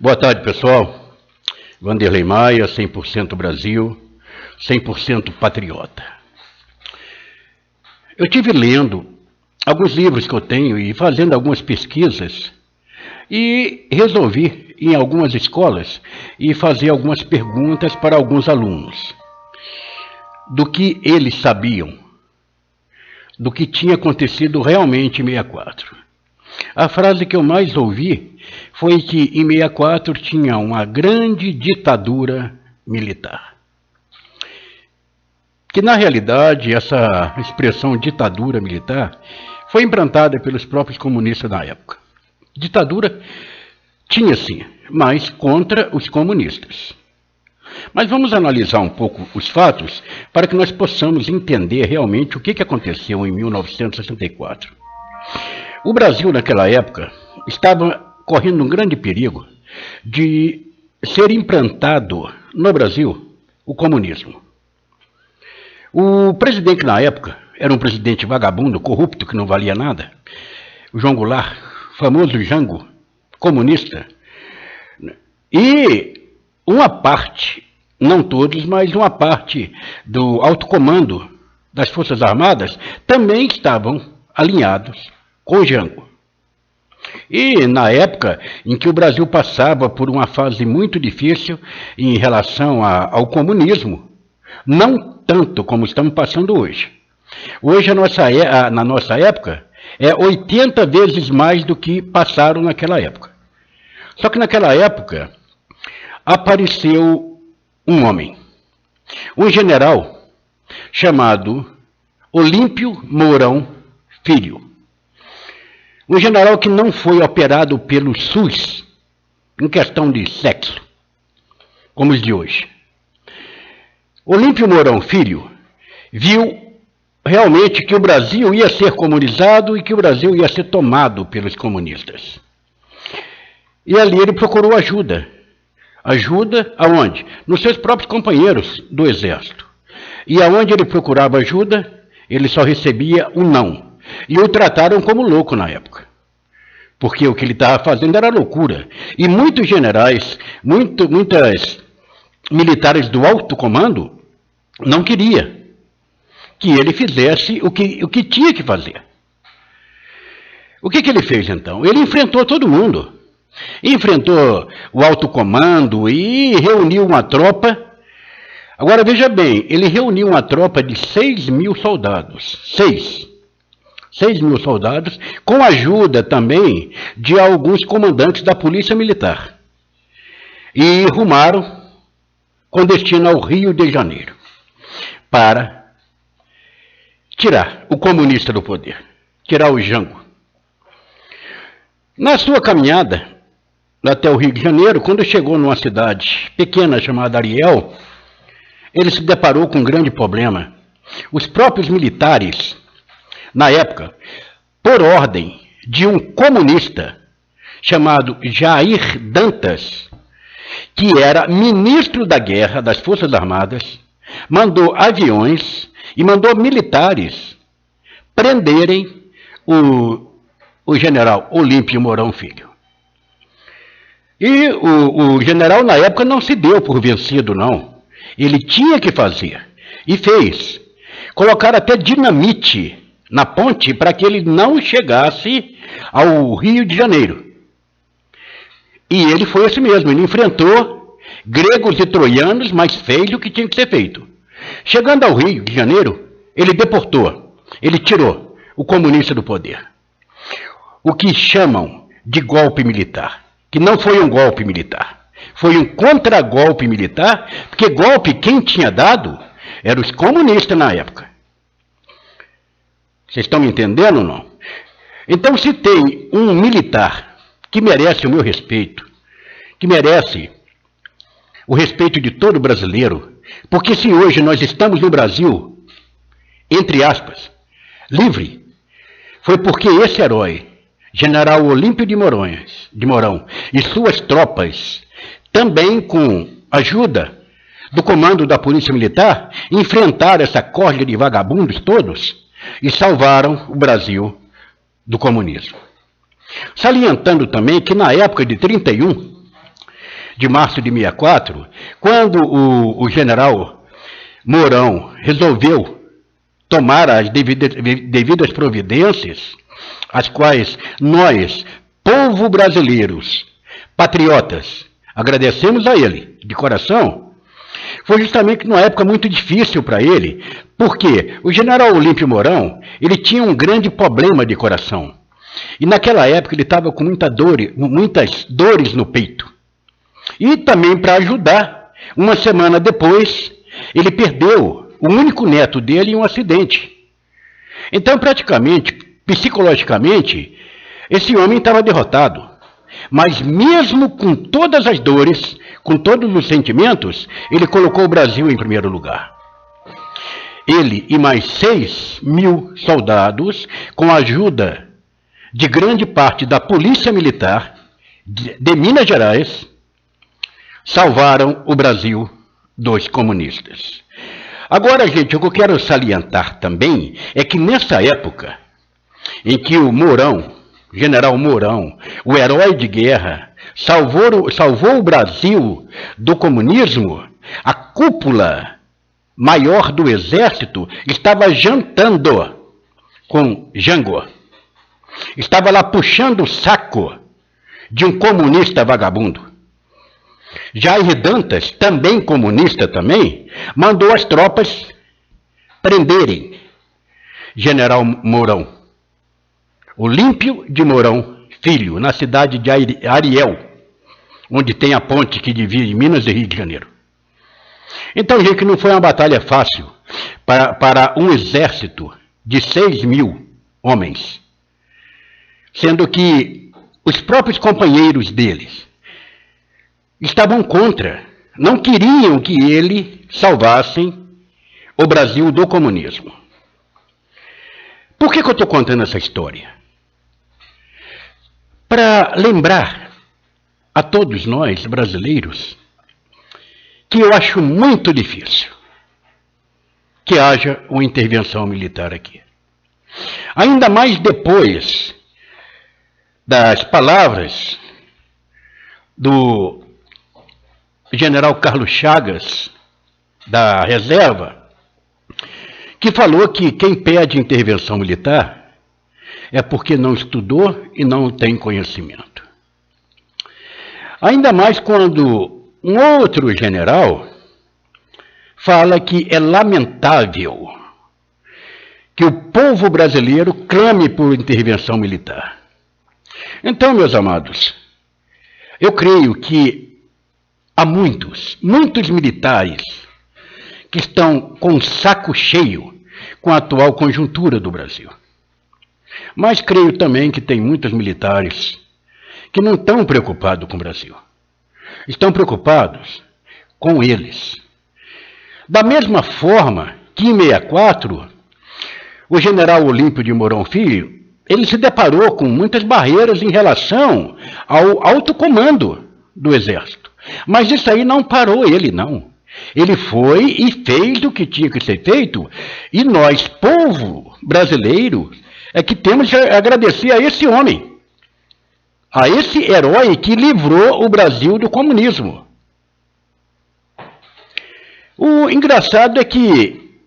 Boa tarde, pessoal. Vanderlei Maia, 100% Brasil, 100% patriota. Eu tive lendo alguns livros que eu tenho e fazendo algumas pesquisas e resolvi ir em algumas escolas e fazer algumas perguntas para alguns alunos do que eles sabiam, do que tinha acontecido realmente em 64. A frase que eu mais ouvi foi que em 64 tinha uma grande ditadura militar. Que na realidade essa expressão ditadura militar foi implantada pelos próprios comunistas na época. Ditadura tinha sim, mas contra os comunistas. Mas vamos analisar um pouco os fatos para que nós possamos entender realmente o que aconteceu em 1964. O Brasil naquela época estava correndo um grande perigo de ser implantado no Brasil o comunismo. O presidente na época era um presidente vagabundo, corrupto, que não valia nada. O João Goulart, famoso Jango, comunista. E uma parte, não todos, mas uma parte do alto comando das Forças Armadas também estavam alinhados com o Jango. E na época em que o Brasil passava por uma fase muito difícil em relação ao comunismo, não tanto como estamos passando hoje. Hoje, na nossa época, é 80 vezes mais do que passaram naquela época. Só que naquela época, apareceu um homem, um general chamado Olímpio Mourão Filho. Um general que não foi operado pelo SUS em questão de sexo, como os de hoje. Olímpio Mourão Filho viu realmente que o Brasil ia ser comunizado e que o Brasil ia ser tomado pelos comunistas. E ali ele procurou ajuda. Ajuda aonde? Nos seus próprios companheiros do exército. E aonde ele procurava ajuda, ele só recebia um não. E o trataram como louco na época. Porque o que ele estava fazendo era loucura. E muitos generais, muitas militares do alto comando não queria que ele fizesse o que tinha que fazer. O que ele fez então? Ele enfrentou todo mundo. Enfrentou o alto comando e reuniu uma tropa. Agora veja bem, ele reuniu uma tropa de 6.000 soldados. 6.000 soldados, com a ajuda também de alguns comandantes da Polícia Militar. E rumaram com destino ao Rio de Janeiro, para tirar o comunista do poder, tirar o Jango. Na sua caminhada até o Rio de Janeiro, quando chegou numa cidade pequena chamada Ariel, ele se deparou com um grande problema. Os próprios militares, na época, por ordem de um comunista chamado Jair Dantas, que era ministro da guerra das Forças Armadas, mandou aviões e mandou militares prenderem o general Olímpio Mourão Filho. E o general, na época, não se deu por vencido, não. Ele tinha que fazer, e fez. Colocaram até dinamite na ponte para que ele não chegasse ao Rio de Janeiro. E ele foi assim mesmo, ele enfrentou gregos e troianos, mas fez o que tinha que ser feito. Chegando ao Rio de Janeiro, ele deportou, ele tirou o comunista do poder. O que chamam de golpe militar, que não foi um golpe militar, foi um contragolpe militar, porque golpe quem tinha dado eram os comunistas na época. Vocês estão me entendendo ou não? Então, se tem um militar que merece o meu respeito, que merece o respeito de todo brasileiro, porque se hoje nós estamos no Brasil, entre aspas, livre, foi porque esse herói, General Olímpio de Mourão, e suas tropas, também com ajuda do comando da Polícia Militar, enfrentaram essa corja de vagabundos todos e salvaram o Brasil do comunismo. Salientando também que na época de 31, de março de 64, quando o general Mourão resolveu tomar as devidas providências, as quais nós, povo brasileiros, patriotas, agradecemos a ele de coração, foi justamente numa época muito difícil para ele, porque o general Olímpio Mourão, ele tinha um grande problema de coração. E naquela época ele estava com muitas dores no peito. E também para ajudar, uma semana depois, ele perdeu o único neto dele em um acidente. Então, praticamente, psicologicamente, esse homem estava derrotado. Mas mesmo com todas as dores, com todos os sentimentos, ele colocou o Brasil em primeiro lugar. Ele e mais 6.000 soldados, com a ajuda de grande parte da Polícia Militar de Minas Gerais, salvaram o Brasil dos comunistas. Agora, gente, o que eu quero salientar também é que nessa época em que o Mourão, general Mourão, o herói de guerra, salvou o Brasil do comunismo, a cúpula maior do exército estava jantando com Jango. Estava lá puxando o saco de um comunista vagabundo. Jair Dantas, também comunista também, mandou as tropas prenderem general Mourão. Olímpio de Mourão Filho, na cidade de Ariel, onde tem a ponte que divide Minas e Rio de Janeiro. Então, gente, não foi uma batalha fácil para um exército de 6.000 homens, sendo que os próprios companheiros deles estavam contra, não queriam que ele salvassem o Brasil do comunismo. Por que eu estou contando essa história? Para lembrar a todos nós, brasileiros, que eu acho muito difícil que haja uma intervenção militar aqui. Ainda mais depois das palavras do general Carlos Chagas, da reserva, que falou que quem pede intervenção militar é porque não estudou e não tem conhecimento. Ainda mais quando um outro general fala que é lamentável que o povo brasileiro clame por intervenção militar. Então, meus amados, eu creio que há muitos militares que estão com o saco cheio com a atual conjuntura do Brasil. Mas creio também que tem muitos militares que não estão preocupados com o Brasil. Estão preocupados com eles. Da mesma forma que em 64, o general Olímpio de Mourão Filho, ele se deparou com muitas barreiras em relação ao alto comando do Exército. Mas isso aí não parou ele, não. Ele foi e fez o que tinha que ser feito, e nós, povo brasileiro, é que temos que agradecer a esse homem, a esse herói que livrou o Brasil do comunismo. O engraçado é que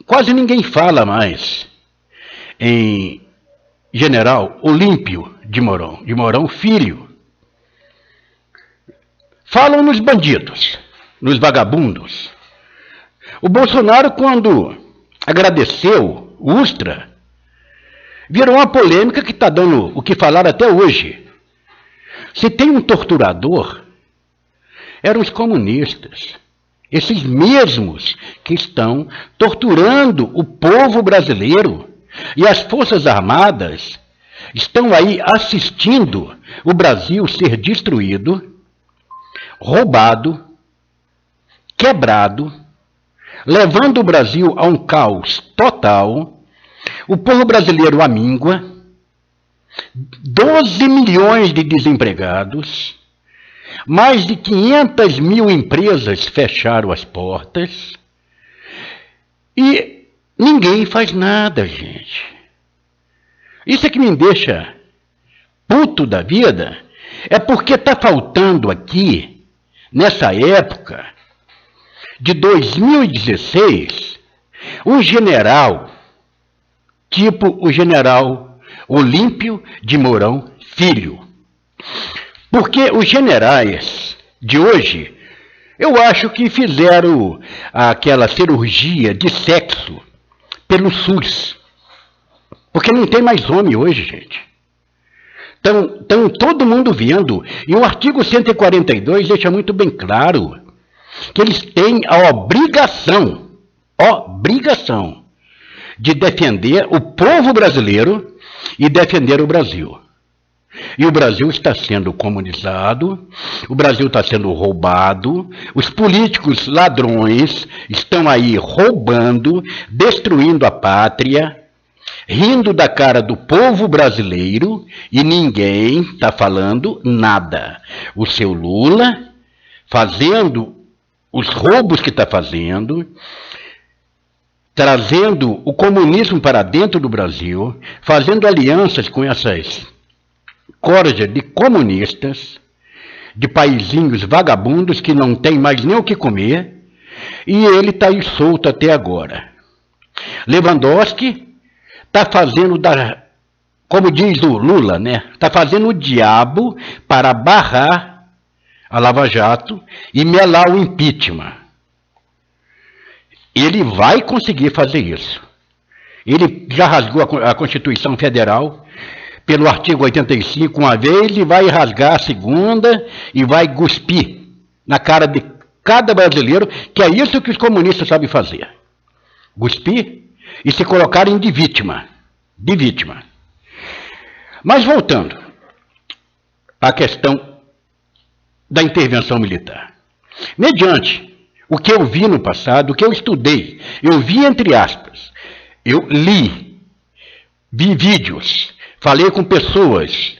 quase ninguém fala mais em general Olímpio de Mourão Filho. Falam nos bandidos, nos vagabundos. O Bolsonaro, quando agradeceu o Ustra, virou uma polêmica que está dando o que falar até hoje. Se tem um torturador, eram os comunistas. Esses mesmos que estão torturando o povo brasileiro. E as Forças Armadas estão aí assistindo o Brasil ser destruído, roubado, quebrado, levando o Brasil a um caos total, o povo brasileiro à míngua, 12 milhões de desempregados, mais de 500 mil empresas fecharam as portas e ninguém faz nada, gente. Isso é que me deixa puto da vida, é porque está faltando aqui nessa época de 2016, um general, tipo o general Olímpio de Mourão Filho. Porque os generais de hoje, eu acho que fizeram aquela cirurgia de sexo pelo SUS. Porque não tem mais homem hoje, gente. Estão todo mundo vendo. E o artigo 142 deixa muito bem claro que eles têm a obrigação de defender o povo brasileiro e defender o Brasil. E o Brasil está sendo comunizado, o Brasil está sendo roubado, os políticos ladrões estão aí roubando, destruindo a pátria, rindo da cara do povo brasileiro e ninguém está falando nada. O seu Lula fazendo os roubos que está fazendo, trazendo o comunismo para dentro do Brasil, fazendo alianças com essas corjas de comunistas, de paizinhos vagabundos que não tem mais nem o que comer, e ele está aí solto até agora. Lewandowski está fazendo, como diz o Lula, né? Está fazendo o diabo para barrar a Lava Jato e melar o impeachment. Ele vai conseguir fazer isso. Ele já rasgou a Constituição Federal pelo artigo 85 uma vez e vai rasgar a segunda e vai cuspir na cara de cada brasileiro, que é isso que os comunistas sabem fazer. Cuspir e se colocarem de vítima. De vítima. Mas voltando à questão da intervenção militar. Mediante o que eu vi no passado, o que eu estudei, eu vi entre aspas, eu li, vi vídeos, falei com pessoas,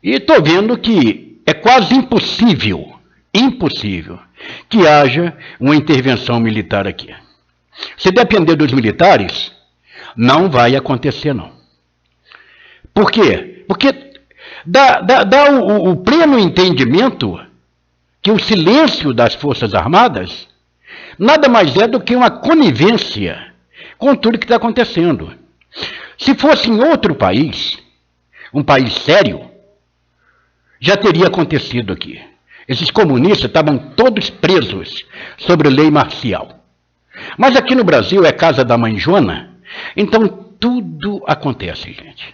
e estou vendo que é quase impossível que haja uma intervenção militar aqui. Se depender dos militares, não vai acontecer, não. Por quê? Porque dá o pleno entendimento que o silêncio das Forças Armadas nada mais é do que uma conivência com tudo que está acontecendo. Se fosse em outro país, um país sério, já teria acontecido aqui. Esses comunistas estavam todos presos sobre lei marcial. Mas aqui no Brasil é casa da mãe Joana, então tudo acontece, gente.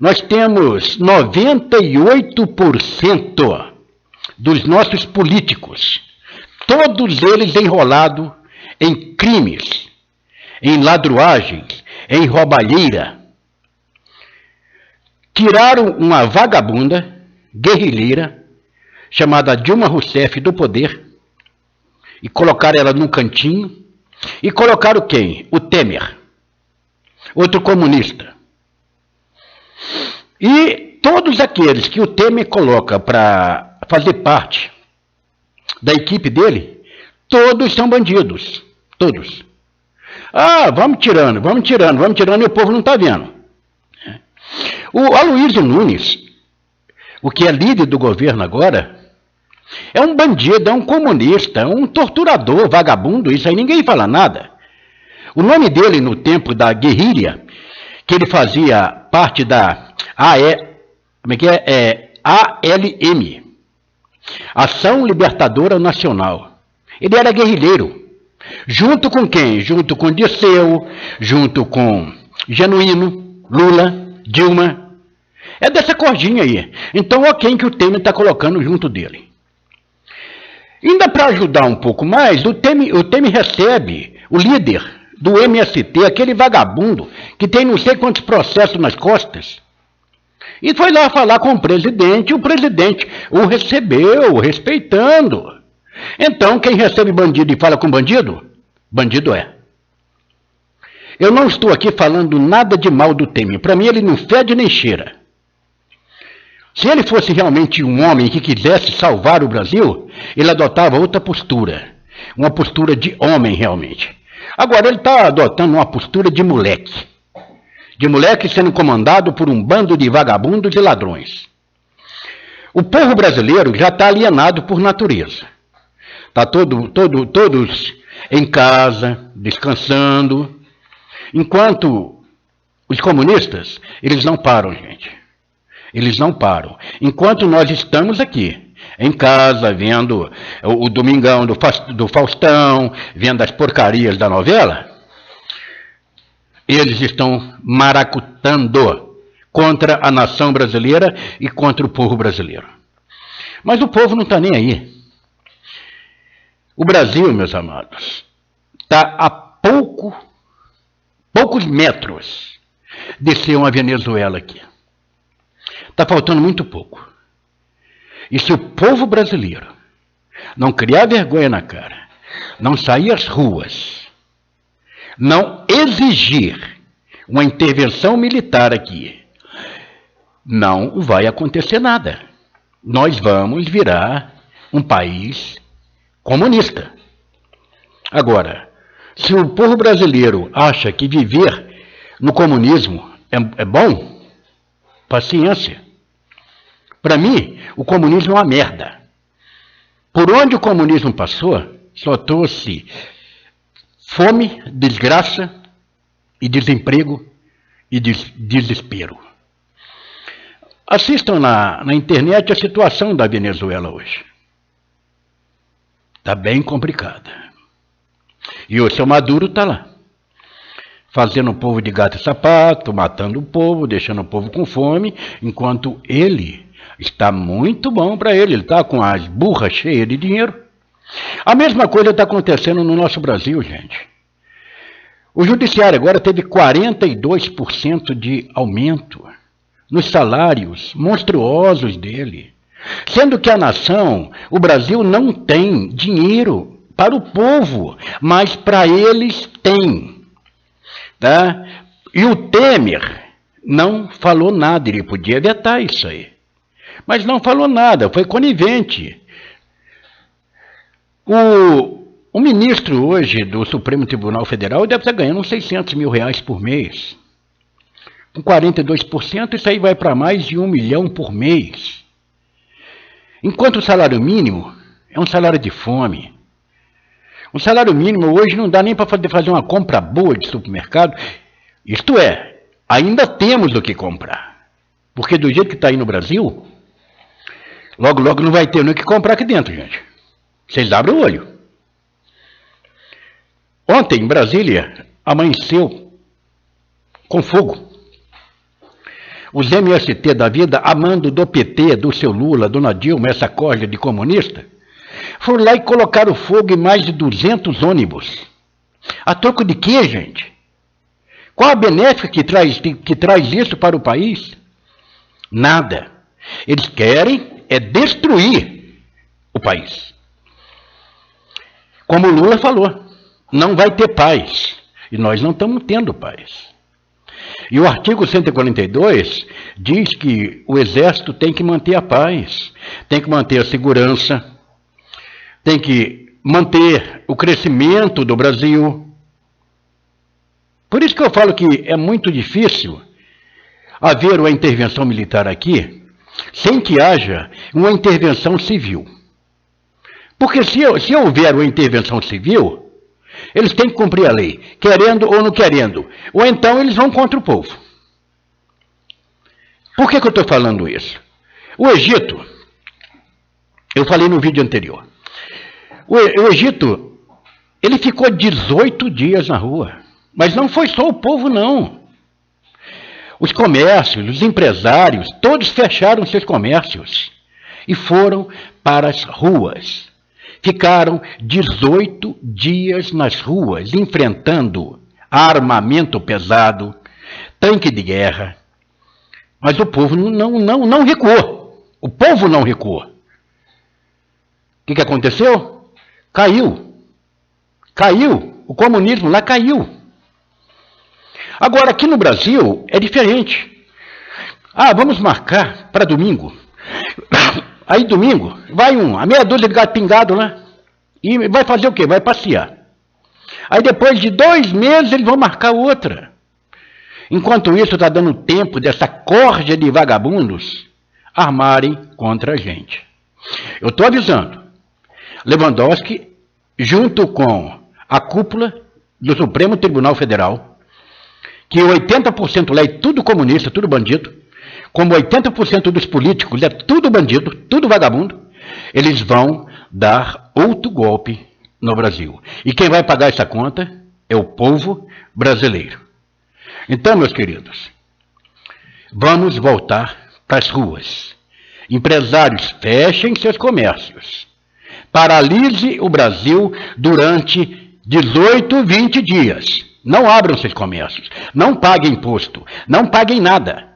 Nós temos 98% dos nossos políticos, todos eles enrolados em crimes, em ladruagens, em roubalheira. Tiraram uma vagabunda, guerrilheira, chamada Dilma Rousseff do poder, e colocaram ela num cantinho, e colocaram quem? O Temer, outro comunista. E todos aqueles que o Temer coloca para fazer parte da equipe dele, todos são bandidos, todos. Ah, vamos tirando, e o povo não está vendo. O Aloysio Nunes, o que é líder do governo agora, é um bandido, é um comunista, é um torturador, vagabundo, isso aí ninguém fala nada. O nome dele no tempo da guerrilha, que ele fazia parte da ALM, Ação Libertadora Nacional. Ele era guerrilheiro. Junto com quem? Junto com Dirceu, junto com Genuíno, Lula, Dilma. É dessa cordinha aí. Então, olha quem que o Temer está colocando junto dele. Ainda para ajudar um pouco mais, o Temer recebe o líder do MST, aquele vagabundo que tem não sei quantos processos nas costas. E foi lá falar com o presidente o recebeu, respeitando. Então, quem recebe bandido e fala com bandido, bandido é. Eu não estou aqui falando nada de mal do Temer. Para mim, ele não fede nem cheira. Se ele fosse realmente um homem que quisesse salvar o Brasil, ele adotava outra postura. Uma postura de homem, realmente. Agora, ele está adotando uma postura de moleque. De moleque sendo comandado por um bando de vagabundos e ladrões. O povo brasileiro já está alienado por natureza. Está todos em casa, descansando. Enquanto os comunistas, eles não param, gente. Eles não param. Enquanto nós estamos aqui, em casa, vendo o Domingão do Faustão, vendo as porcarias da novela, eles estão maracutando contra a nação brasileira e contra o povo brasileiro. Mas o povo não está nem aí. O Brasil, meus amados, está a poucos metros de ser uma Venezuela aqui. Está faltando muito pouco. E se o povo brasileiro não criar vergonha na cara, não sair às ruas, não exigir uma intervenção militar aqui, não vai acontecer nada. Nós vamos virar um país comunista. Agora, se o povo brasileiro acha que viver no comunismo é bom, paciência. Para mim, o comunismo é uma merda. Por onde o comunismo passou, só trouxe fome, desgraça e desemprego e desespero. Assistam na internet a situação da Venezuela hoje. Está bem complicada. E o seu Maduro está lá, fazendo o povo de gato e sapato, matando o povo, deixando o povo com fome, enquanto ele está muito bom para ele está com as burras cheias de dinheiro. A mesma coisa está acontecendo no nosso Brasil, gente. O judiciário agora teve 42% de aumento nos salários monstruosos dele. Sendo que a nação, o Brasil, não tem dinheiro para o povo, mas para eles tem. Tá? E o Temer não falou nada, ele podia vetar isso aí. Mas não falou nada, foi conivente. O ministro hoje do Supremo Tribunal Federal deve estar ganhando uns 600 mil reais por mês. Com 42%, isso aí vai para mais de 1 milhão por mês. Enquanto o salário mínimo é um salário de fome. O salário mínimo hoje não dá nem para fazer uma compra boa de supermercado. Isto é, ainda temos o que comprar. Porque do jeito que está aí no Brasil, logo, logo não vai ter nem o que comprar aqui dentro, gente. Vocês abrem o olho. Ontem, em Brasília, amanheceu com fogo. Os MST da vida, amando do PT, do seu Lula, dona Dilma, essa corja de comunista, foram lá e colocaram fogo em mais de 200 ônibus. A troco de quê, gente? Qual a benéfica que traz isso para o país? Nada. Eles querem destruir o país. Como o Lula falou, não vai ter paz. E nós não estamos tendo paz. E o artigo 142 diz que o Exército tem que manter a paz, tem que manter a segurança, tem que manter o crescimento do Brasil. Por isso que eu falo que é muito difícil haver uma intervenção militar aqui sem que haja uma intervenção civil. Porque se houver uma intervenção civil, eles têm que cumprir a lei, querendo ou não querendo. Ou então eles vão contra o povo. Por que eu estou falando isso? O Egito, eu falei no vídeo anterior, o Egito, ele ficou 18 dias na rua. Mas não foi só o povo, não. Os comércios, os empresários, todos fecharam seus comércios e foram para as ruas. Ficaram 18 dias nas ruas, enfrentando armamento pesado, tanque de guerra. Mas o povo não recuou. O povo não recuou. O que aconteceu? Caiu. Caiu. O comunismo lá caiu. Agora, aqui no Brasil, é diferente. Vamos marcar para domingo. Aí domingo, vai a meia dúzia de gato pingado lá, e vai fazer o quê? Vai passear. Aí depois de 2 meses eles vão marcar outra. Enquanto isso está dando tempo dessa corja de vagabundos armarem contra a gente. Eu estou avisando. Lewandowski, junto com a cúpula do Supremo Tribunal Federal, que 80% lá é tudo comunista, tudo bandido, como 80% dos políticos é tudo bandido, tudo vagabundo, eles vão dar outro golpe no Brasil. E quem vai pagar essa conta é o povo brasileiro. Então, meus queridos, vamos voltar para as ruas. Empresários, fechem seus comércios. Paralise o Brasil durante 18, 20 dias. Não abram seus comércios. Não paguem imposto. Não paguem nada.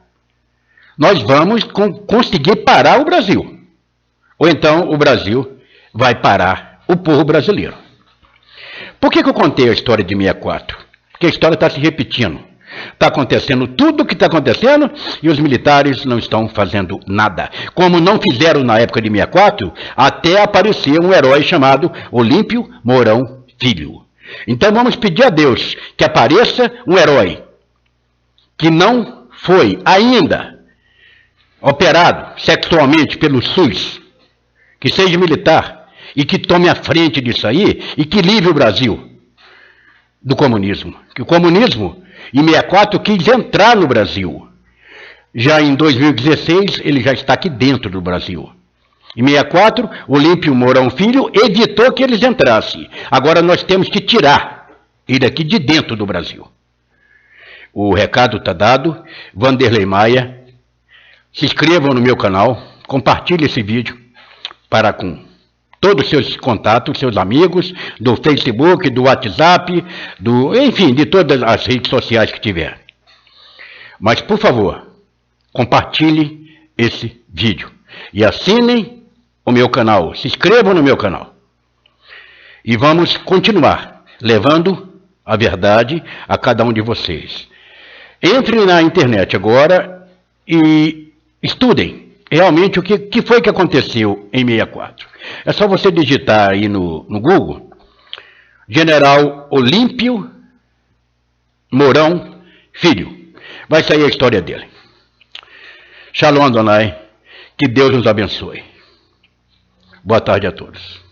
Nós vamos conseguir parar o Brasil. Ou então o Brasil vai parar o povo brasileiro. Por que eu contei a história de 64? Porque a história está se repetindo. Está acontecendo tudo o que está acontecendo e os militares não estão fazendo nada. Como não fizeram na época de 64, até aparecer um herói chamado Olímpio Mourão Filho. Então vamos pedir a Deus que apareça um herói que não foi ainda operado sexualmente pelo SUS, que seja militar e que tome a frente disso aí e que livre o Brasil do comunismo. Que o comunismo, em 64, quis entrar no Brasil. Já em 2016, ele já está aqui dentro do Brasil. Em 64, Olímpio Mourão Filho evitou que eles entrassem. Agora nós temos que tirar ele aqui de dentro do Brasil. O recado está dado. Vanderlei Maia. Se inscrevam no meu canal. Compartilhe esse vídeo para com todos os seus contatos, seus amigos, do Facebook, do WhatsApp, enfim, de todas as redes sociais que tiver. Mas, por favor, compartilhe esse vídeo. E assinem o meu canal, se inscrevam no meu canal. E vamos continuar levando a verdade a cada um de vocês. Entrem na internet agora e estudem realmente o que foi que aconteceu em 64. É só você digitar aí no Google, General Olímpio Mourão Filho. Vai sair a história dele. Shalom Adonai, que Deus nos abençoe. Boa tarde a todos.